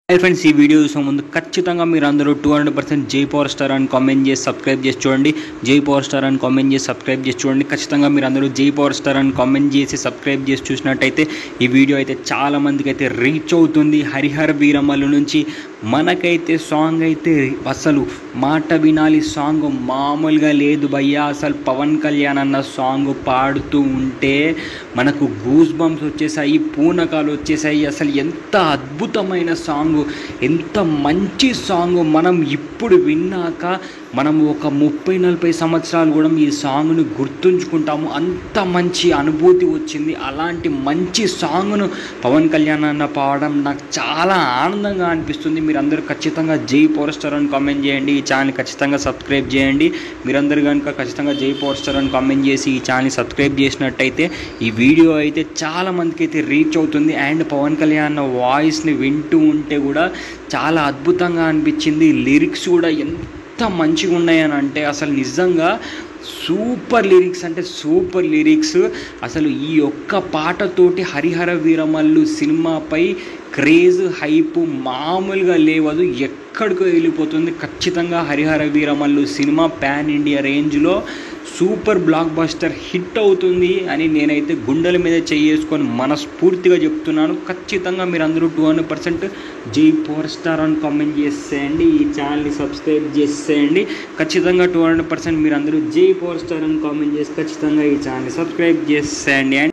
Hi friends, ఈ video చూసే ముందు ఖచ్చితంగా మీరు అందరూ 200% జై పవర్ స్టార్ అని కామెంట్ చేసి సబ్స్క్రైబ్ చేసి చూడండి. జై పవర్ స్టార్ అని కామెంట్ చేసి సబ్స్క్రైబ్ చేసి చూడండి. ఖచ్చితంగా మీరు అందరూ జై పవర్ స్టార్ అని కామెంట్ చేసి సబ్స్క్రైబ్ చేసి చూసినట్టయితే ఈ వీడియో అయితే చాలా మందికి అయితే రీచ్ అవుతుంది. హరిహర వీరమల్లు నుంచి మనకైతే సాంగ్ అయితే అసలు మాట వినాలి సాంగ్ మామూలుగా లేదు భయ్యా. అసలు పవన్ కళ్యాణ్ అన్న సాంగ్ పాడుతూ ఉంటే మనకు గూస్ బంప్స్ వచ్చేసాయి, పూనకాలు వచ్చేసాయి. అసలు ఎంత అద్భుతమైన సాంగ్, ఎంత మంచి సాంగ్. మనం ఇప్పుడు విన్నాక మనం ఒక 30-40 సంవత్సరాలు కూడా ఈ సాంగ్ను గుర్తుంచుకుంటాము. అంత మంచి అనుభూతి వచ్చింది. అలాంటి మంచి సాంగ్ను పవన్ కళ్యాణ్ అన్న పాడడం నాకు చాలా ఆనందంగా అనిపిస్తుంది. మీరందరూ ఖచ్చితంగా జై పవర్ స్టార్ అని కామెంట్ చేయండి. ఈ ఛానల్ ఖచ్చితంగా సబ్స్క్రైబ్ చేయండి. మీరందరూ కనుక ఖచ్చితంగా జై పవర్ స్టార్ అని కామెంట్ చేసి ఈ ఛానల్ సబ్స్క్రైబ్ చేసినట్టయితే ఈ వీడియో అయితే చాలా మందికి అయితే రీచ్ అవుతుంది. అండ్ పవన్ కళ్యాణ్ వాయిస్ని వింటూ ఉంటే కూడా చాలా అద్భుతంగా అనిపించింది. లిరిక్స్ కూడా ఎంత మంచిగా ఉన్నాయని అంటే అసలు నిజంగా సూపర్ లిరిక్స్, అంటే సూపర్ లిరిక్స్. అసలు ఈ ఒక్క పాటతోటి హరిహర వీరమల్లు సినిమాపై క్రేజ్ హైప్ మామూలుగా లేవదు, ఎక్కడికో వెళ్ళిపోతుంది. ఖచ్చితంగా Harihara Veeramallu cinema pan India రేంజ్లో సూపర్ బ్లాక్ బస్టర్ హిట్ అవుతుంది అని నేనైతే గుండెల మీద చేసుకొని మనస్ఫూర్తిగా చెప్తున్నాను. ఖచ్చితంగా మీరు అందరూ 200% జై పవర్ స్టార్ అని కామెంట్ చేసేయండి. ఈ ఛానల్ని సబ్స్క్రైబ్ చేసేయండి. ఖచ్చితంగా 200% మీరు అందరూ జై పవర్ స్టార్ అని కామెంట్ చేసి ఖచ్చితంగా ఈ ఛానల్ని సబ్స్క్రైబ్ చేసేయండి.